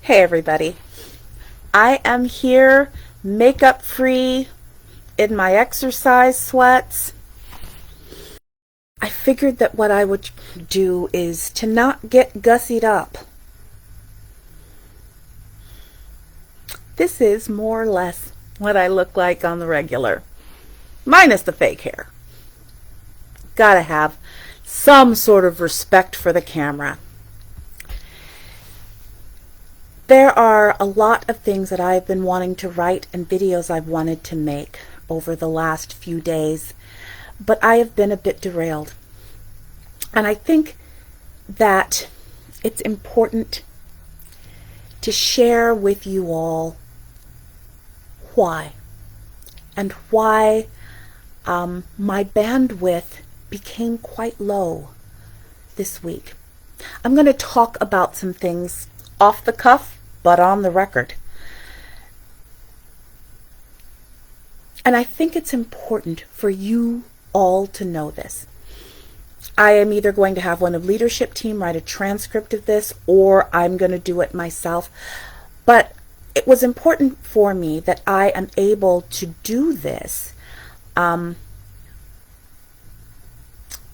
Hey everybody, I am here makeup free in my exercise sweats. I figured that what I would do is to not get gussied up. This is more or less what I look like on the regular, minus the fake hair. Gotta have some sort of respect for the camera. There are a lot of things that I've been wanting to write and videos I've wanted to make over the last few days, but I have been a bit derailed. And I think that it's important to share with you all why and why my bandwidth became quite low this week. I'm going to talk about some things off the cuff, but on the record. And I think it's important for you all to know this. I am either going to have one of leadership team write a transcript of this, or I'm going to do it myself. But it was important for me that I am able to do this in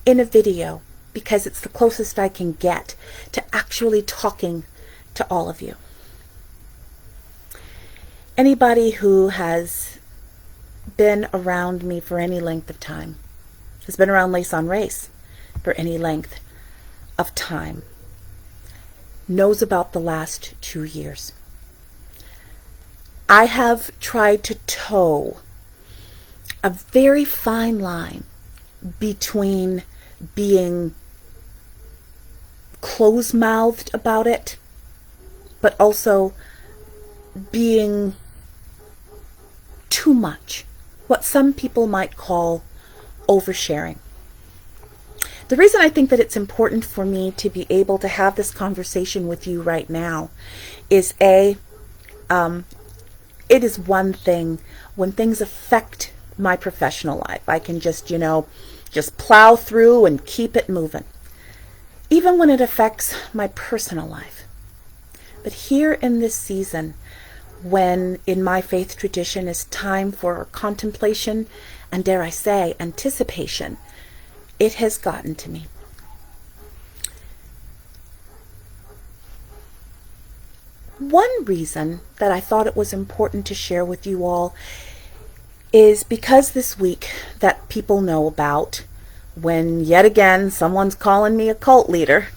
a video, because it's the closest I can get to actually talking to all of you. Anybody who has been around me for any length of time, has been around Lace on Race for any length of time, knows about the last 2 years. I have tried to toe a very fine line between being close-mouthed about it, but also being too much, what some people might call oversharing. The reason I think that it's important for me to be able to have this conversation with you right now is it is one thing when things affect my professional life. I can just plow through and keep it moving. Even when it affects my personal life. But here in this season, when in my faith tradition is time for contemplation and, dare I say, anticipation, it has gotten to me. One reason that I thought it was important to share with you all is because this week that people know about when yet again someone's calling me a cult leader,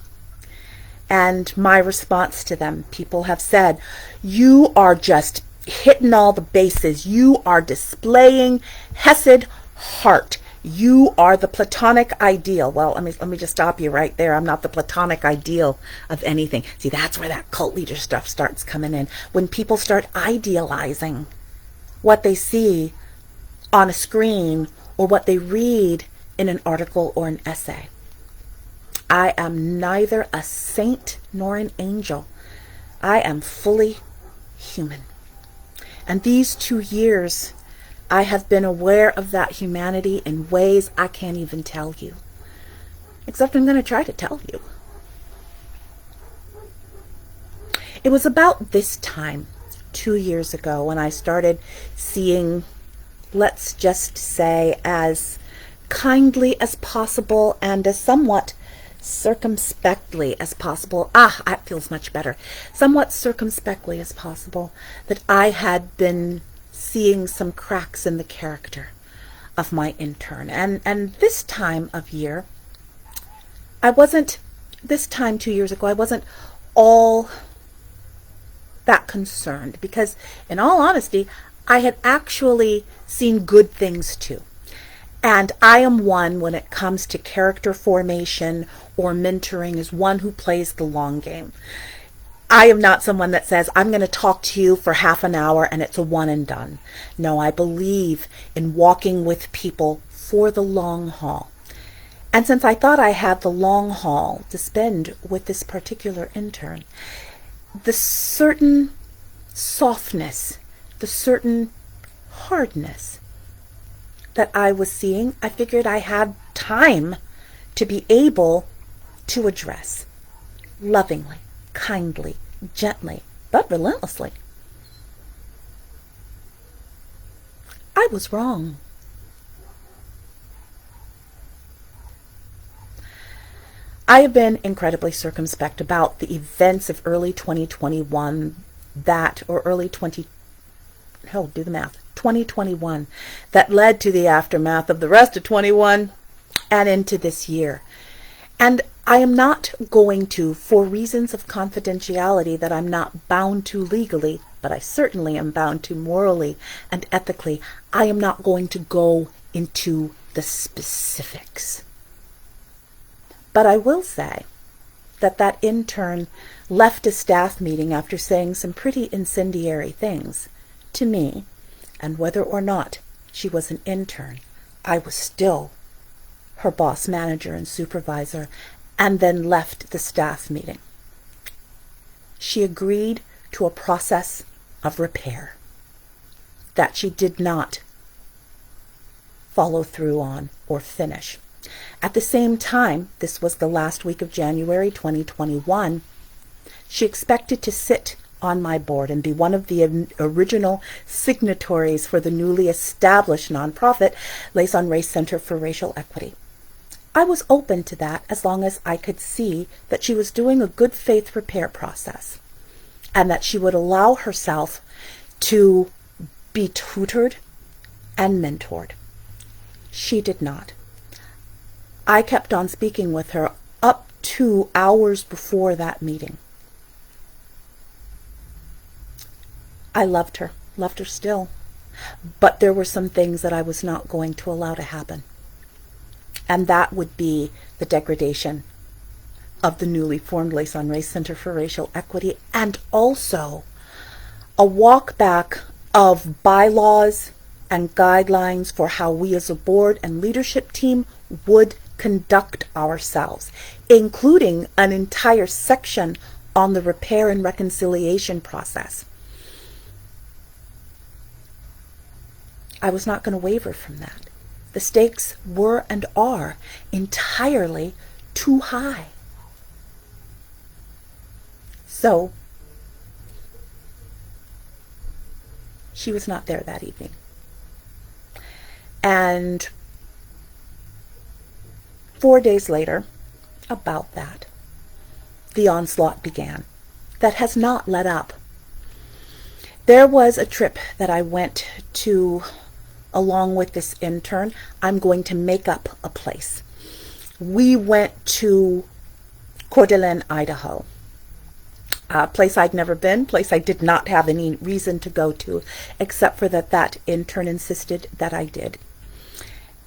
and my response to them, people have said, you are just hitting all the bases. You are displaying Hesed heart. You are the platonic ideal. Well, let me just stop you right there. I'm not the platonic ideal of anything. See, that's where that cult leader stuff starts coming in. When people start idealizing what they see on a screen or what they read in an article or an essay. I am neither a saint nor an angel. I am fully human. And these 2 years, I have been aware of that humanity in ways I can't even tell you. Except I'm going to try to tell you. It was about this time, 2 years ago, when I started seeing, let's just say, as kindly as possible and as somewhat circumspectly as possible. That feels much better. Somewhat circumspectly as possible, that I had been seeing some cracks in the character of my intern. And this time of year, this time 2 years ago, I wasn't all that concerned, because in all honesty, I had actually seen good things too. And I am one, when it comes to character formation or mentoring, is one who plays the long game. I am not someone that says, I'm going to talk to you for half an hour and it's a one and done. No, I believe in walking with people for the long haul. And since I thought I had the long haul to spend with this particular intern, the certain softness, the certain hardness that I was seeing, I figured I had time to be able to address lovingly, kindly, gently, but relentlessly. I was wrong. I have been incredibly circumspect about the events of early 2021 2021 that led to the aftermath of the rest of 21 and into this year. And I am not going to, for reasons of confidentiality that I'm not bound to legally, but I certainly am bound to morally and ethically, I am not going to go into the specifics. But I will say that that intern left a staff meeting after saying some pretty incendiary things to me, and whether or not she was an intern, I was still her boss, manager, and supervisor, and then left the staff meeting. She agreed to a process of repair that she did not follow through on or finish. At the same time, this was the last week of January 2021, she expected to sit on my board and be one of the original signatories for the newly established nonprofit Laysan Race Center for Racial Equity. I was open to that as long as I could see that she was doing a good faith repair process and that she would allow herself to be tutored and mentored. She did not. I kept on speaking with her up to hours before that meeting. I loved her still, but there were some things that I was not going to allow to happen. And that would be the degradation of the newly formed Laysan Race Center for Racial Equity, and also a walk back of bylaws and guidelines for how we as a board and leadership team would conduct ourselves, including an entire section on the repair and reconciliation process. I was not going to waver from that. The stakes were and are entirely too high. So, she was not there that evening. And 4 days later, about that, the onslaught began. That has not let up. There was a trip that I went to along with this intern. I'm going to make up a place. We went to Coeur d'Alene, Idaho. A place I'd never been, place I did not have any reason to go to, except for that intern insisted that I did.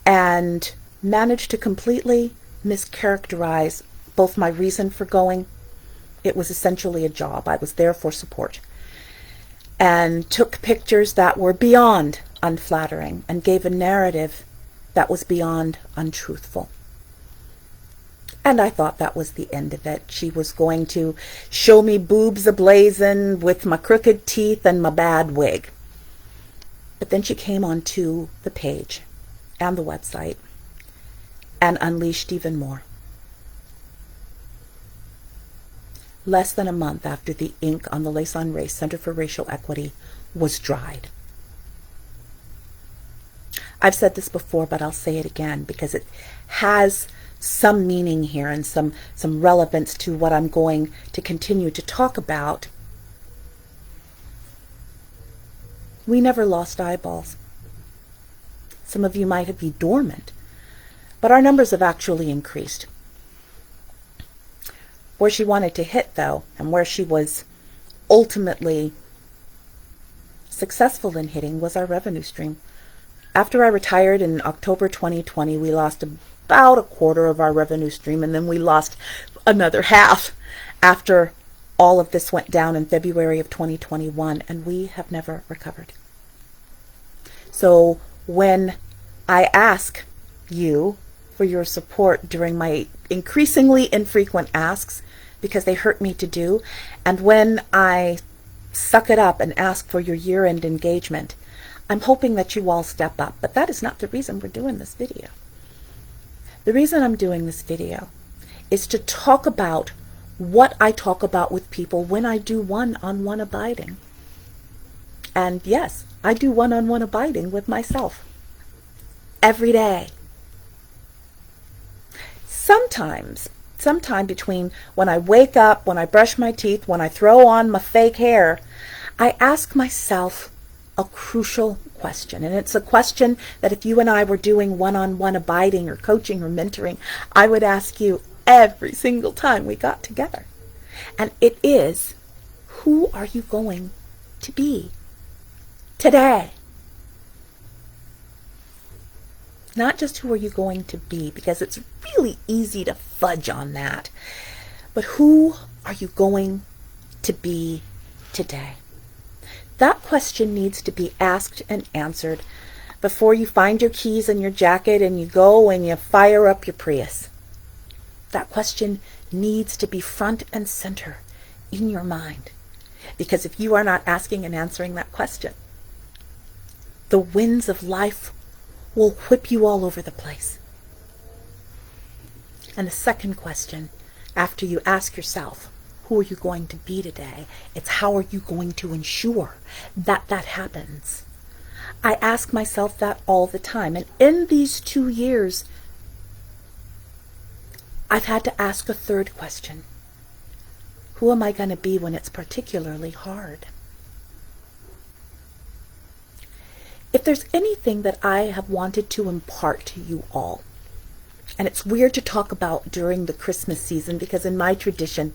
And managed to completely mischaracterize both my reason for going. It was essentially a job. I was there for support. And took pictures that were beyond unflattering and gave a narrative that was beyond untruthful. And I thought that was the end of it. She was going to show me boobs ablazing with my crooked teeth and my bad wig. But then she came onto the page and the website and unleashed even more. Less than a month after the ink on the Laysan Race Center for Racial Equity was dried. I've said this before, but I'll say it again because it has some meaning here and some relevance to what I'm going to continue to talk about. We never lost eyeballs. Some of you might be dormant, but our numbers have actually increased. Where she wanted to hit, though, and where she was ultimately successful in hitting, was our revenue stream. After I retired in October 2020, we lost about a quarter of our revenue stream, and then we lost another half after all of this went down in February of 2021, and we have never recovered. So when I ask you for your support during my increasingly infrequent asks, because they hurt me to do, and when I suck it up and ask for your year-end engagement, I'm hoping that you all step up, but that is not the reason we're doing this video. The reason I'm doing this video is to talk about what I talk about with people when I do one-on-one abiding. And yes, I do one-on-one abiding with myself every day. Sometime between when I wake up, when I brush my teeth, when I throw on my fake hair, I ask myself a crucial question. And it's a question that if you and I were doing one-on-one abiding or coaching or mentoring, I would ask you every single time we got together. And it is, who are you going to be today? Not just who are you going to be, because it's really easy to fudge on that, but who are you going to be today? That question needs to be asked and answered before you find your keys in your jacket and you go and you fire up your Prius. That question needs to be front and center in your mind, because if you are not asking and answering that question, the winds of life will whip you all over the place. And the second question, after you ask yourself, who are you going to be today? It's how are you going to ensure that that happens? I ask myself that all the time. And in these 2 years, I've had to ask a third question. Who am I going to be when it's particularly hard? If there's anything that I have wanted to impart to you all, and it's weird to talk about during the Christmas season because in my tradition,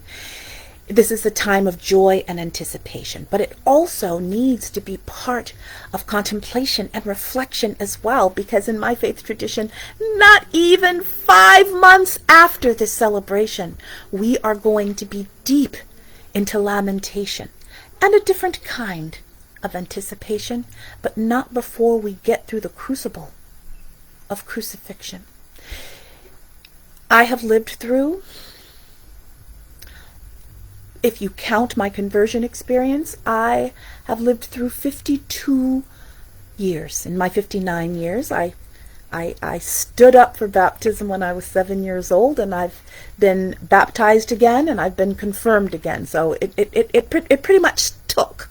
this is a time of joy and anticipation, but it also needs to be part of contemplation and reflection as well, because in my faith tradition, not even 5 months after this celebration, we are going to be deep into lamentation and a different kind of anticipation, but not before we get through the crucible of crucifixion. I have lived through, if you count my conversion experience, I have lived through 52 years. In my 59 years, I stood up for baptism when I was 7 years old, and I've been baptized again, and I've been confirmed again. So it pretty much took.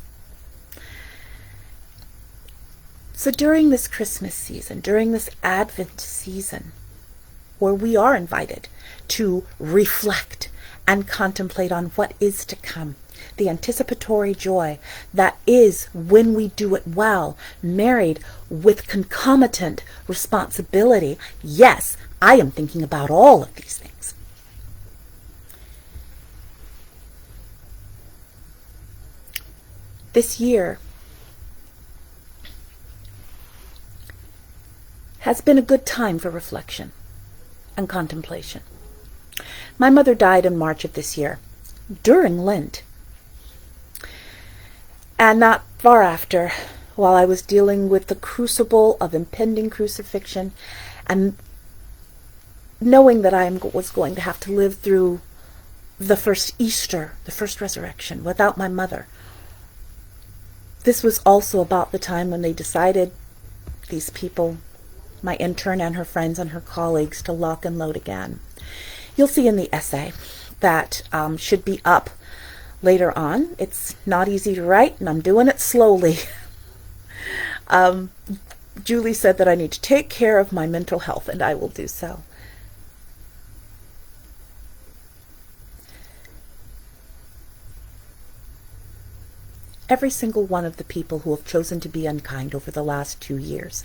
So during this Christmas season, during this Advent season, where we are invited to reflect and contemplate on what is to come, the anticipatory joy that is when we do it well, married with concomitant responsibility. Yes, I am thinking about all of these things. This year has been a good time for reflection and contemplation. My mother died in March of this year, during Lent. And not far after, while I was dealing with the crucible of impending crucifixion and knowing that I was going to have to live through the first Easter, the first resurrection, without my mother. This was also about the time when they decided, these people, my intern and her friends and her colleagues, to lock and load again. You'll see in the essay that should be up later on. It's not easy to write, and I'm doing it slowly. Julie said that I need to take care of my mental health, and I will do so. Every single one of the people who have chosen to be unkind over the last 2 years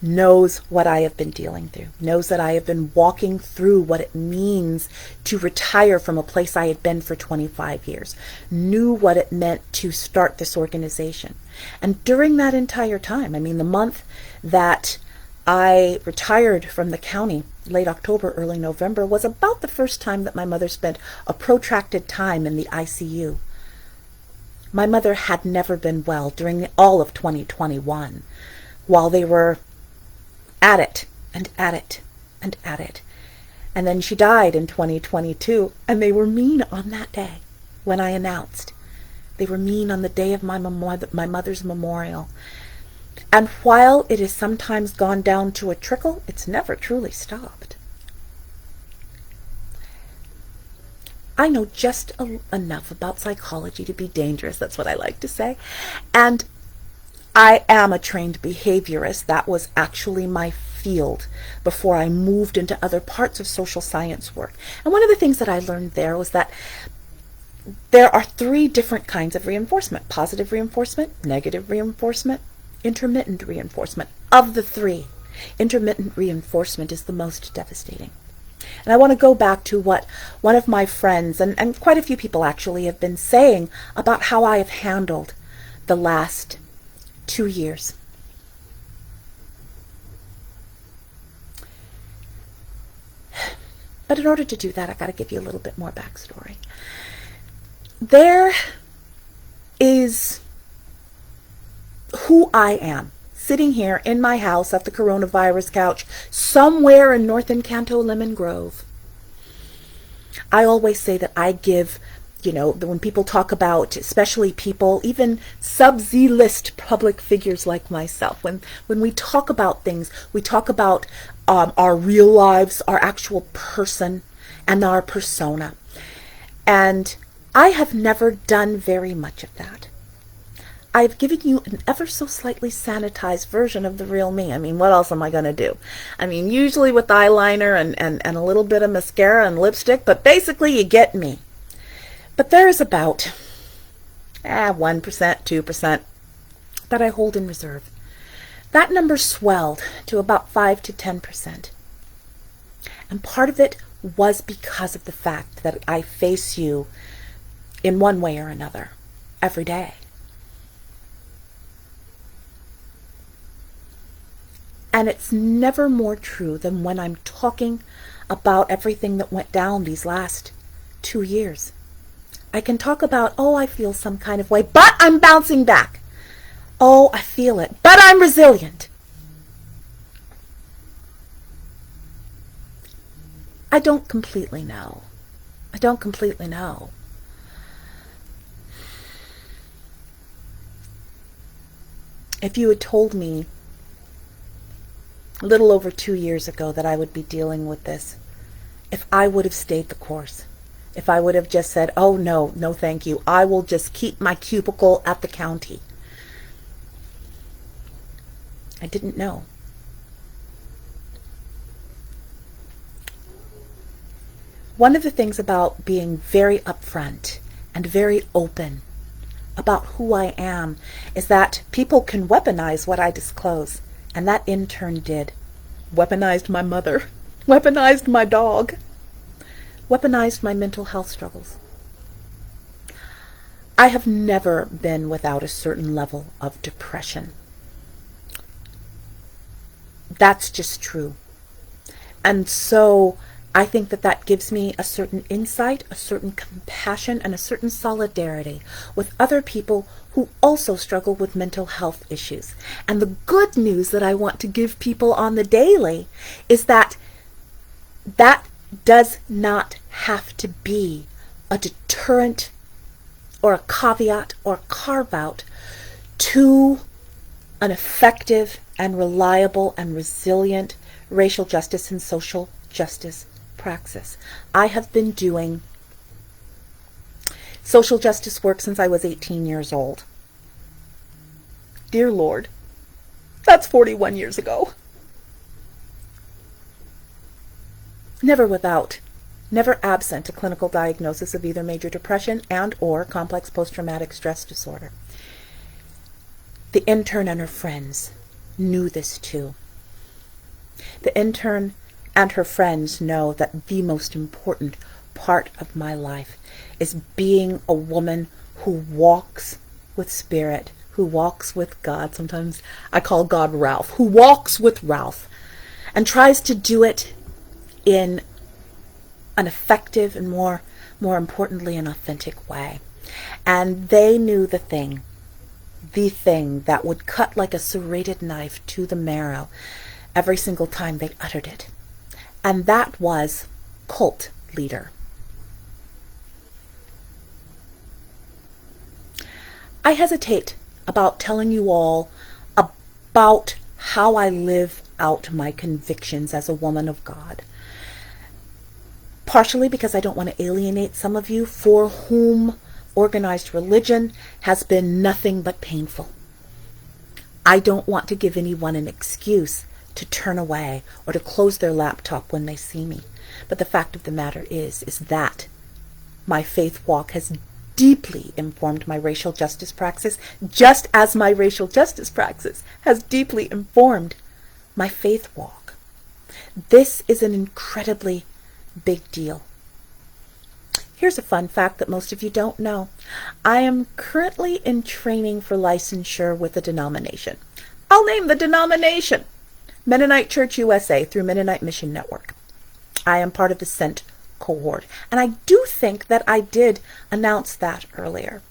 knows what I have been dealing through, knows that I have been walking through what it means to retire from a place I had been for 25 years, knew what it meant to start this organization. And during that entire time, the month that I retired from the county, late October, early November, was about the first time that my mother spent a protracted time in the ICU. My mother had never been well during all of 2021, while they were at it and at it and at it. And then she died in 2022, and they were mean on that day when I announced. They were mean on the day of my mother's memorial. And while it has sometimes gone down to a trickle, it's never truly stopped. I know just enough about psychology to be dangerous. That's what I like to say. And I am a trained behaviorist. That was actually my field before I moved into other parts of social science work. And one of the things that I learned there was that there are 3 different kinds of reinforcement: positive reinforcement, negative reinforcement, intermittent reinforcement. Of the 3, intermittent reinforcement is the most devastating. And I want to go back to what one of my friends, and quite a few people actually, have been saying about how I have handled the last 2 years. But in order to do that, I got to give you a little bit more backstory. There is who I am, sitting here in my house at the coronavirus couch somewhere in North Encanto Lemon Grove. I always say that I give, when people talk about, especially people, even sub-Z-list public figures like myself, when we talk about things, we talk about our real lives, our actual person, and our persona. And I have never done very much of that. I've given you an ever so slightly sanitized version of the real me. I mean, what else am I going to do? I mean, usually with eyeliner and a little bit of mascara and lipstick, but basically you get me. But there is about 1%, 2% that I hold in reserve. That number swelled to about 5 to 10%. And part of it was because of the fact that I face you in one way or another every day. And it's never more true than when I'm talking about everything that went down these last 2 years. I can talk about, I feel some kind of way, but I'm bouncing back. I feel it, but I'm resilient. I don't completely know. If you had told me a little over 2 years ago that I would be dealing with this, if I would have stayed the course, if I would have just said, no thank you, I will just keep my cubicle at the county. I didn't know. One of the things about being very upfront and very open about who I am is that people can weaponize what I disclose. And that in turn did. Weaponized my mother. Weaponized my dog. Weaponized my mental health struggles. I have never been without a certain level of depression. That's just true. And so I think that gives me a certain insight, a certain compassion, and a certain solidarity with other people who also struggle with mental health issues. And the good news that I want to give people on the daily is that does not have to be a deterrent or a caveat or carve out to an effective and reliable and resilient racial justice and social justice praxis. I have been doing social justice work since I was 18 years old. Dear Lord, that's 41 years ago. Never absent a clinical diagnosis of either major depression and or complex post-traumatic stress disorder. The intern and her friends knew this too. The intern and her friends know that the most important part of my life is being a woman who walks with spirit, who walks with God. Sometimes I call God Ralph, who walks with Ralph and tries to do it in an effective and more importantly, an authentic way. And they knew the thing that would cut like a serrated knife to the marrow every single time they uttered it. And that was cult leader. I hesitate about telling you all about how I live out my convictions as a woman of God. partially because I don't want to alienate some of you for whom organized religion has been nothing but painful. I don't want to give anyone an excuse to turn away or to close their laptop when they see me. But the fact of the matter is that my faith walk has deeply informed my racial justice praxis, just as my racial justice praxis has deeply informed my faith walk. This is an incredibly big deal. Here's a fun fact that most of you don't know. I am currently in training for licensure with a denomination. I'll name the denomination Mennonite Church USA through Mennonite Mission Network. I am part of the SENT cohort, and I do think that I did announce that earlier.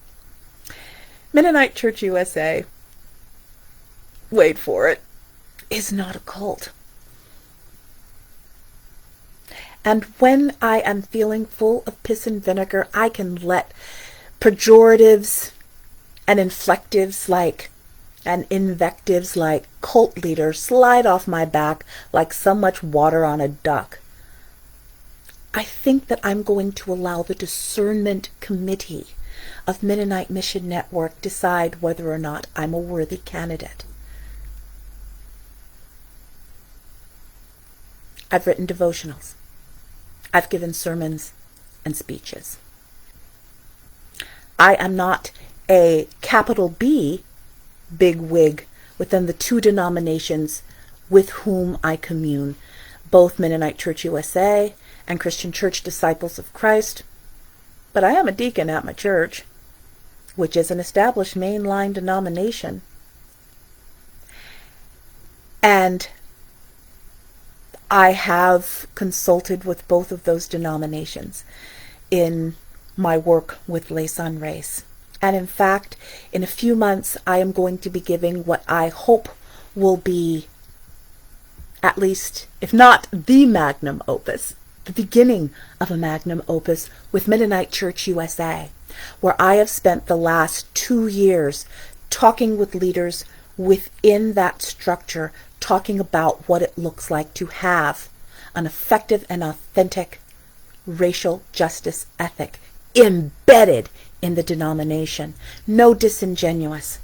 Mennonite Church USA, wait for it, is not a cult. And when I am feeling full of piss and vinegar, I can let pejoratives and inflectives and invectives like cult leader slide off my back like so much water on a duck. I think that I'm going to allow the discernment committee of Mennonite Mission Network decide whether or not I'm a worthy candidate. I've written devotionals. I've given sermons and speeches. I am not a capital B big wig within the two denominations with whom I commune, both Mennonite Church USA and Christian Church Disciples of Christ. But I am a deacon at my church, which is an established mainline denomination. And I have consulted with both of those denominations in my work with Lason Race. And in fact, in a few months, I am going to be giving what I hope will be, at least, if not the magnum opus, the beginning of a magnum opus with Mennonite Church USA, where I have spent the last 2 years talking with leaders within that structure, talking about what it looks like to have an effective and authentic racial justice ethic embedded in the denomination. No disingenuousness.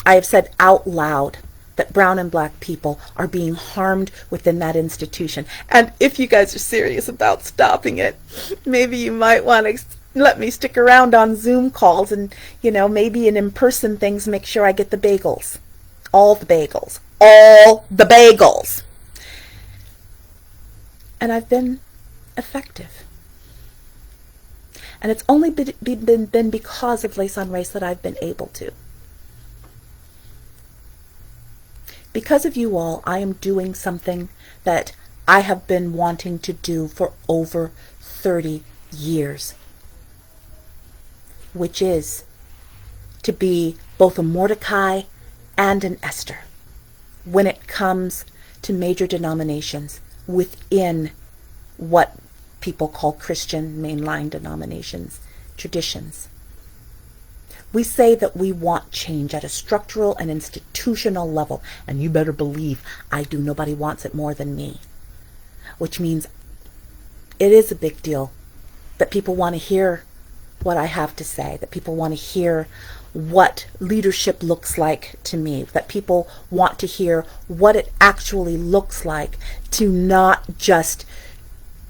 I have said out loud that brown and black people are being harmed within that institution. And if you guys are serious about stopping it, maybe you might want to let me stick around on Zoom calls and, maybe in-person things, make sure I get the bagels. All the bagels. All the bagels. And I've been effective. And it's only been because of Lason Race that I've been able to. Because of you all, I am doing something that I have been wanting to do for over 30 years, which is to be both a Mordecai and an Esther when it comes to major denominations within what people call Christian mainline denominations, traditions. We say that we want change at a structural and institutional level, and you better believe I do. Nobody wants it more than me, which means it is a big deal that people want to hear what I have to say, that people want to hear what leadership looks like to me, that people want to hear what it actually looks like to not just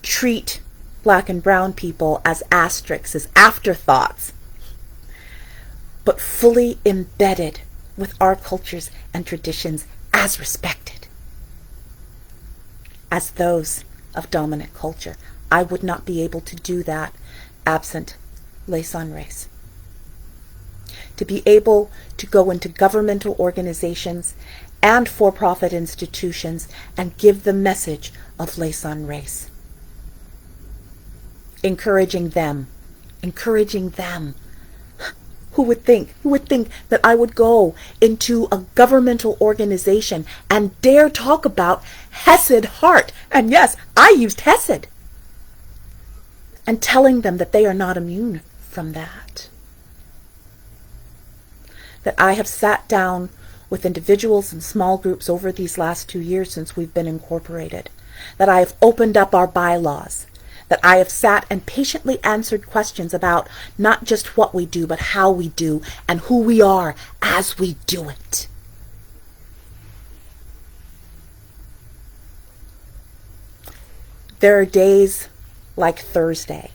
treat black and brown people as asterisks, as afterthoughts, but fully embedded with our cultures and traditions as respected, as those of dominant culture. I would not be able to do that absent Lason Race. To be able to go into governmental organizations and for-profit institutions and give the message of Lason Race. Encouraging them. Who would think that I would go into a governmental organization and dare talk about Hesed heart? And yes, I used Hesed. And telling them that they are not immune from that. That I have sat down with individuals and small groups over these last 2 years since we've been incorporated that I have opened up our bylaws, that I have sat and patiently answered questions about not just what we do, but how we do and who we are as we do it. There are days like Thursday.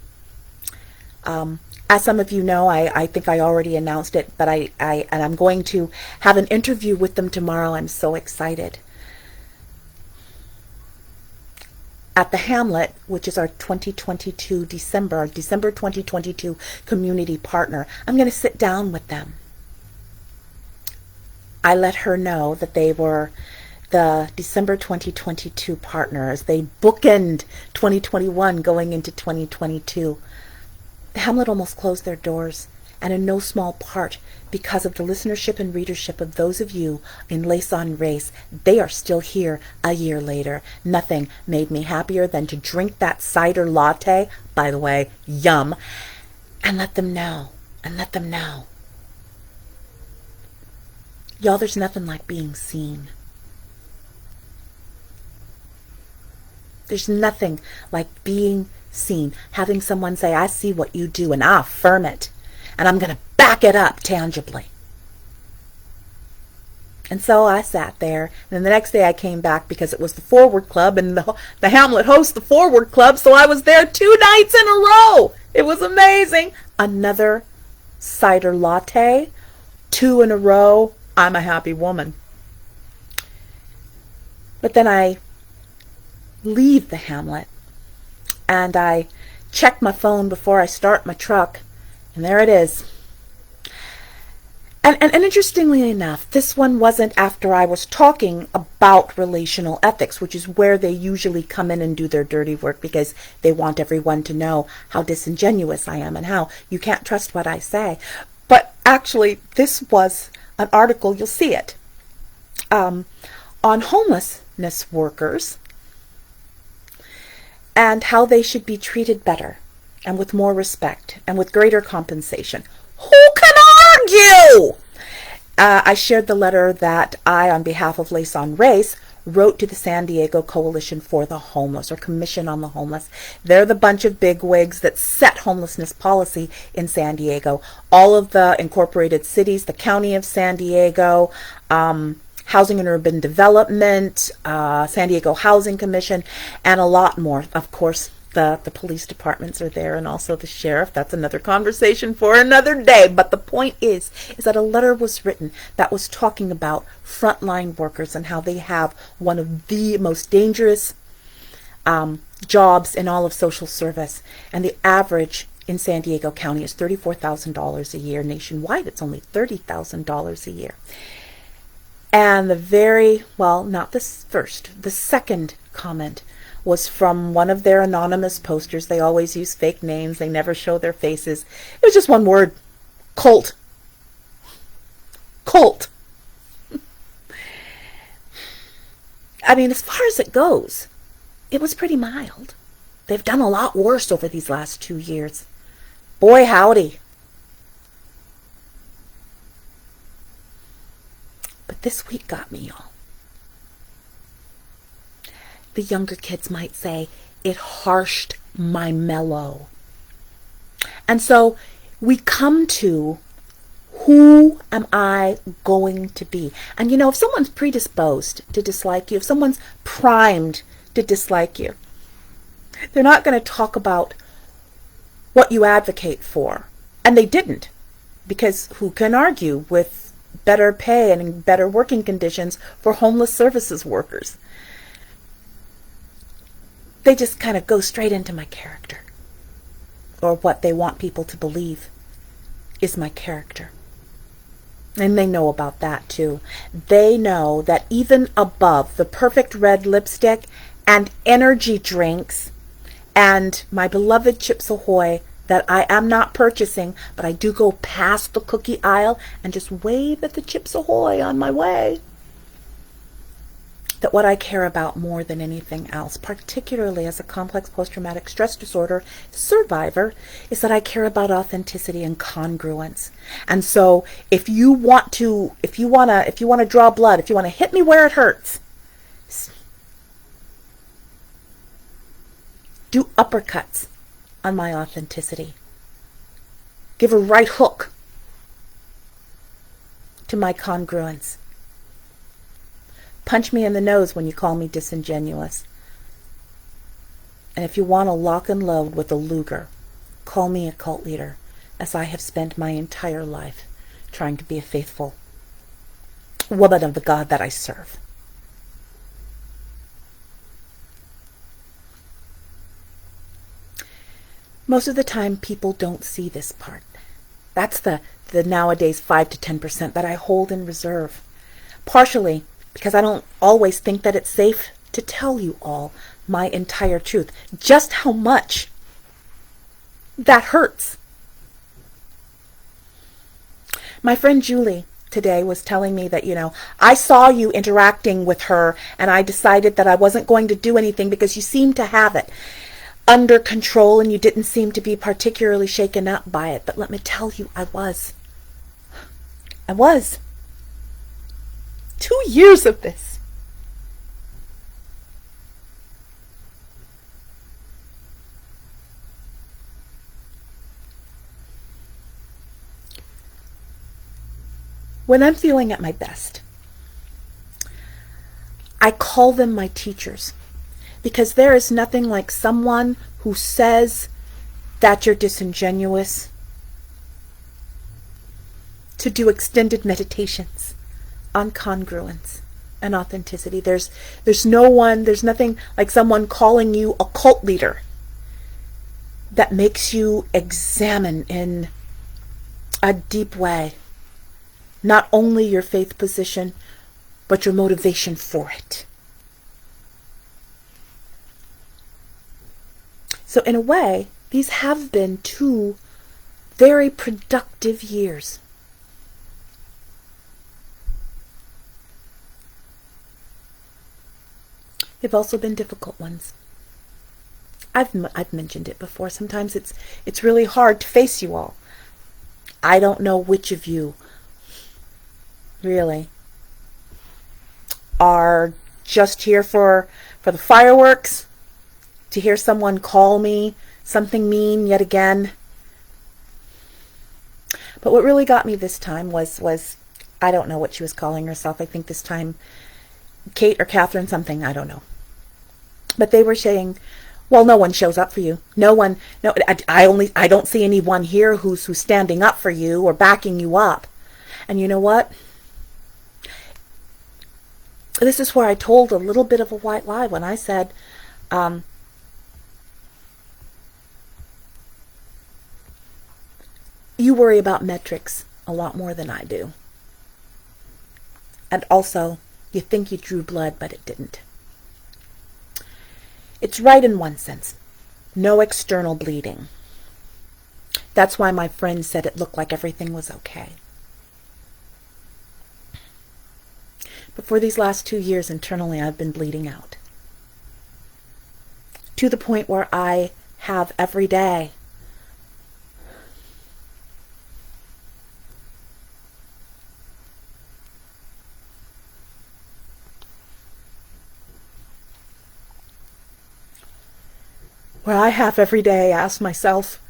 As some of you know, I think I already announced it, but I'm going to have an interview with them tomorrow. I'm so excited. At the Hamlet, which is our 2022 December 2022 community partner, I'm going to sit down with them. I let her know that they were the December 2022 partners. They bookend 2021 going into 2022. The Hamlet almost closed their doors, and in no small part because of the listenership and readership of those of you in Lason Race. They are still here a year later. Nothing made me happier than to drink that cider latte, by the way, yum, and let them know, Y'all, there's nothing like being seen. There's nothing like being seen, having someone say, I see what you do, and I affirm it, and I'm going to back it up tangibly. And so I sat there, and then the next day I came back because it was the Forward Club, and the Hamlet hosts the Forward Club, so I was there 2 nights in a row. It was amazing. Another cider latte, 2 in a row. I'm a happy woman. But then I leave the Hamlet, and I check my phone before I start my truck, and there it is. And interestingly enough, this one wasn't after I was talking about relational ethics, which is where they usually come in and do their dirty work because they want everyone to know how disingenuous I am and how you can't trust what I say. But actually, this was an article, you'll see it, on homelessness workers and how they should be treated better and with more respect and with greater compensation. Who can argue? I shared the letter that I, on behalf of Lason Race, wrote to the San Diego Coalition for the Homeless, or Commission on the Homeless. They're the bunch of bigwigs that set homelessness policy in San Diego. All of the incorporated cities, the County of San Diego, Housing and Urban Development, San Diego Housing Commission, and a lot more. Of course, the police departments are there, and also the sheriff. That's another conversation for another day. But the point is that a letter was written that was talking about frontline workers and how they have one of the most dangerous jobs in all of social service. And the average in San Diego County is $34,000 a year. Nationwide, it's only $30,000 a year. And the second comment was from one of their anonymous posters. They always use fake names. They never show their faces. It was just one word: cult. Cult. I mean, as far as it goes, it was pretty mild. They've done a lot worse over these last 2 years. Boy, howdy. But this week got me, y'all. The younger kids might say, it harshed my mellow. And so we come to, who am I going to be? And you know, if someone's predisposed to dislike you, if someone's primed to dislike you, they're not going to talk about what you advocate for. And they didn't, because who can argue with better pay and better working conditions for homeless services workers? They just kind of go straight into my character, or what they want people to believe is my character. And they know about that too. They know that even above the perfect red lipstick and energy drinks and my beloved Chips Ahoy that I am not purchasing, but I do go past the cookie aisle and just wave at the Chips Ahoy on my way, that what I care about more than anything else, particularly as a complex post-traumatic stress disorder survivor, is that I care about authenticity and congruence. And so if you want to draw blood, if you want to hit me where it hurts, do uppercuts on my authenticity, give a right hook to my congruence, punch me in the nose when you call me disingenuous. And if you want to lock and load with a Luger, call me a cult leader, as I have spent my entire life trying to be a faithful woman of the God that I serve. Most of the time, people don't see this part. That's the nowadays 5 to 10% that I hold in reserve. Partially because I don't always think that it's safe to tell you all my entire truth. Just how much that hurts. My friend Julie today was telling me that, I saw you interacting with her and I decided that I wasn't going to do anything because you seemed to have it under control and you didn't seem to be particularly shaken up by it. But let me tell you, I was. 2 years of this. When I'm feeling at my best, I call them my teachers, because there is nothing like someone who says that you're disingenuous to do extended meditations on congruence and authenticity. There's nothing like someone calling you a cult leader that makes you examine in a deep way not only your faith position, but your motivation for it. So in a way, these have been 2 very productive years. They've also been difficult ones. I've mentioned it before. Sometimes it's really hard to face you all. I don't know which of you really are just here for the fireworks, to hear someone call me something mean yet again. But what really got me this time was I don't know what she was calling herself. I think this time Kate or Catherine something, I don't know. But they were saying, well, no one shows up for you. I don't see anyone here who's standing up for you or backing you up. And you know what? This is where I told a little bit of a white lie when I said, you worry about metrics a lot more than I do. And also, you think you drew blood, but it didn't. It's right in one sense. No external bleeding. That's why my friend said it looked like everything was okay. But for these last 2 years, internally, I've been bleeding out. To the point where I have every day asked myself,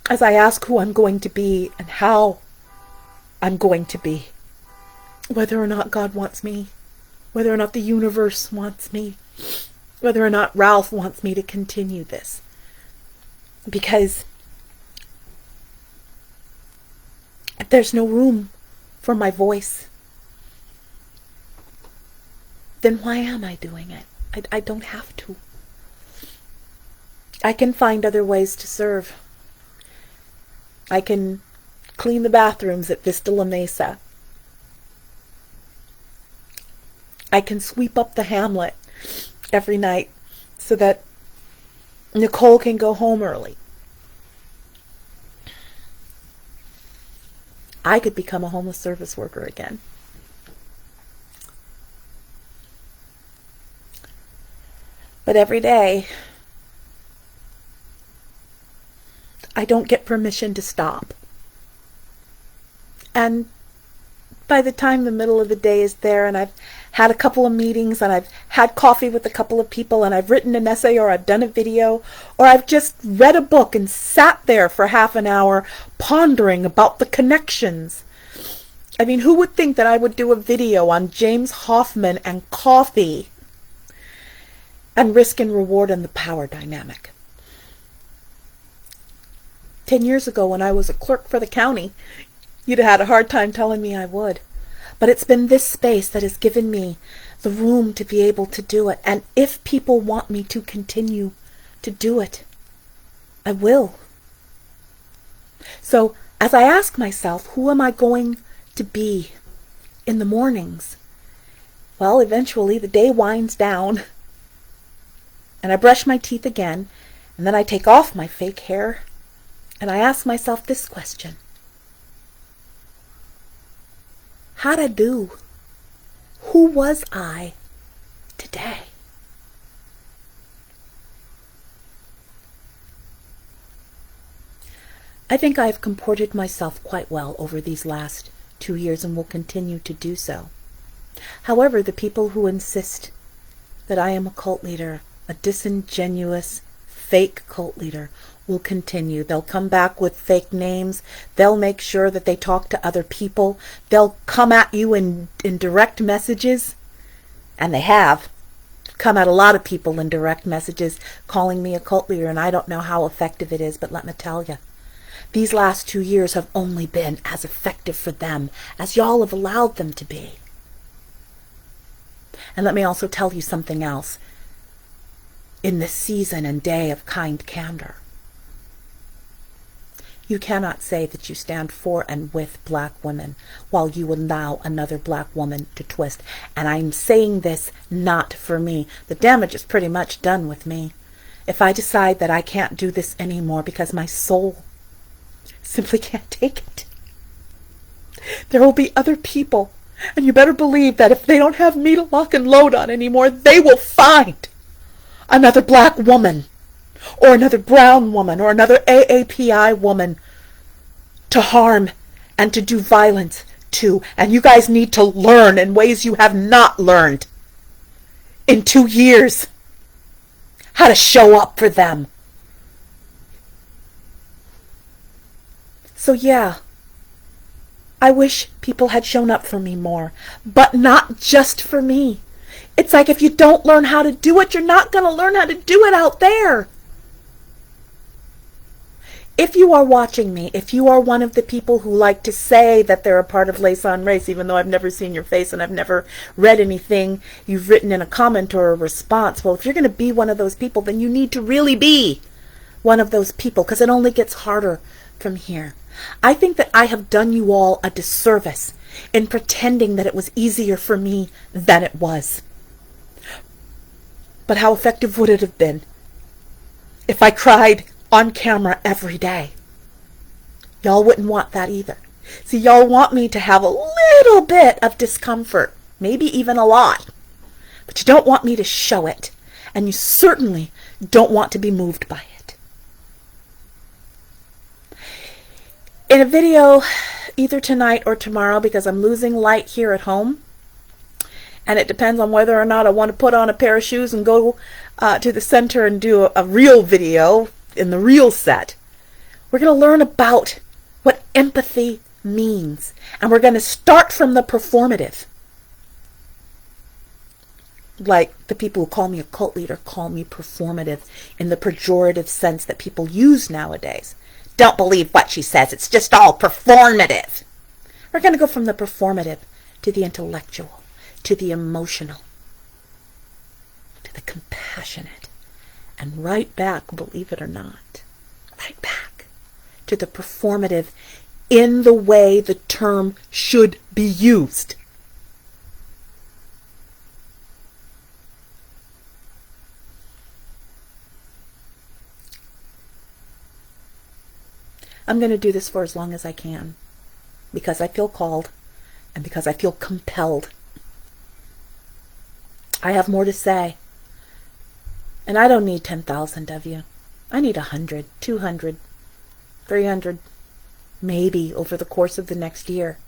as I ask who I'm going to be and how I'm going to be, whether or not God wants me, whether or not the universe wants me, whether or not Ralph wants me to continue this. Because if there's no room for my voice, then why am I doing it? I don't have to. I can find other ways to serve. I can clean the bathrooms at Vista La Mesa. I can sweep up the hamlet every night so that Nicole can go home early. I could become a homeless service worker again. But every day, I don't get permission to stop. And by the time the middle of the day is there and I've had a couple of meetings and I've had coffee with a couple of people and I've written an essay or I've done a video or I've just read a book and sat there for half an hour pondering about the connections. I mean, who would think that I would do a video on James Hoffmann and coffee and risk and reward and the power dynamic? 10 years ago when I was a clerk for the county, you'd have had a hard time telling me I would. But it's been this space that has given me the room to be able to do it. And if people want me to continue to do it, I will. So as I ask myself, who am I going to be in the mornings? Well, eventually the day winds down and I brush my teeth again, and then I take off my fake hair and I ask myself this question. How'd I do? Who was I today? I think I've comported myself quite well over these last 2 years and will continue to do so. However, the people who insist that I am a cult leader, a disingenuous, fake cult leader, will continue. They'll come back with fake names. They'll make sure that they talk to other people. They'll come at you in direct messages. And they have come at a lot of people in direct messages calling me a cult leader. And I don't know how effective it is, but let me tell you, these last 2 years have only been as effective for them as y'all have allowed them to be. And let me also tell you something else. In this season and day of kind candor, you cannot say that you stand for and with black women while you allow another black woman to twist. And I'm saying this not for me. The damage is pretty much done with me. If I decide that I can't do this anymore because my soul simply can't take it, there will be other people. And you better believe that if they don't have me to lock and load on anymore, they will find another black woman or another brown woman or another AAPI woman to harm and to do violence to. And you guys need to learn in ways you have not learned in 2 years how to show up for them. So yeah, I wish people had shown up for me more, but not just for me. It's like if you don't learn how to do it, you're not going to learn how to do it out there. If you are watching me, if you are one of the people who like to say that they're a part of Lason Race, even though I've never seen your face and I've never read anything you've written in a comment or a response, well, if you're going to be one of those people, then you need to really be one of those people, because it only gets harder from here. I think that I have done you all a disservice in pretending that it was easier for me than it was. But how effective would it have been if I cried on camera every day? Y'all wouldn't want that either. See, y'all want me to have a little bit of discomfort, maybe even a lot. But you don't want me to show it. And you certainly don't want to be moved by it. In a video, either tonight or tomorrow, because I'm losing light here at home, and it depends on whether or not I want to put on a pair of shoes and go to the center and do a real video in the real set. We're going to learn about what empathy means. And we're going to start from the performative. Like the people who call me a cult leader call me performative in the pejorative sense that people use nowadays. Don't believe what she says. It's just all performative. We're going to go from the performative to the intellectual, to the emotional, to the compassionate, and right back, believe it or not, right back to the performative in the way the term should be used. I'm going to do this for as long as I can, because I feel called and because I feel compelled. I have more to say, and I don't need 10,000 of you. I need 100, 200, 300, maybe over the course of the next year.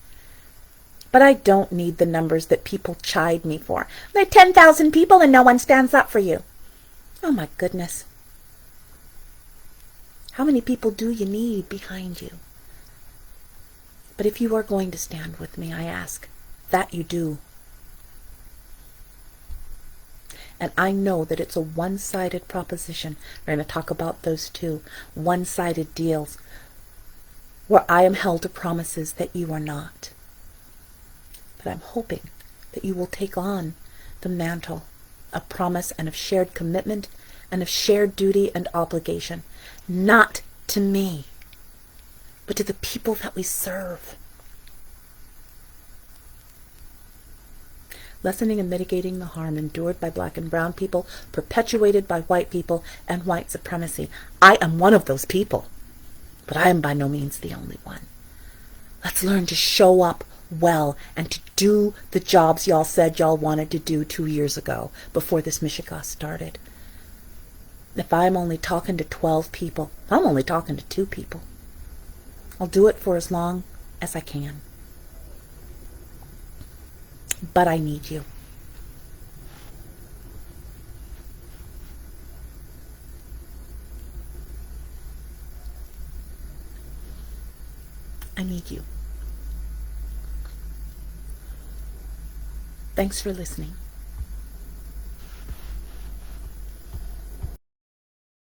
But I don't need the numbers that people chide me for. There are 10,000 people and no one stands up for you. Oh my goodness. How many people do you need behind you? But if you are going to stand with me, I ask that you do. And I know that it's a one-sided proposition. We're going to talk about those two. One-sided deals where I am held to promises that you are not. But I'm hoping that you will take on the mantle of promise and of shared commitment and of shared duty and obligation, not to me, but to the people that we serve. Lessening and mitigating the harm endured by black and brown people, perpetuated by white people and white supremacy. I am one of those people, but I am by no means the only one. Let's learn to show up well and to do the jobs y'all said y'all wanted to do 2 years ago before this Michigan started. If I'm only talking to 12 people, I'm only talking to 2 people. I'll do it for as long as I can. But I need you. I need you. Thanks for listening.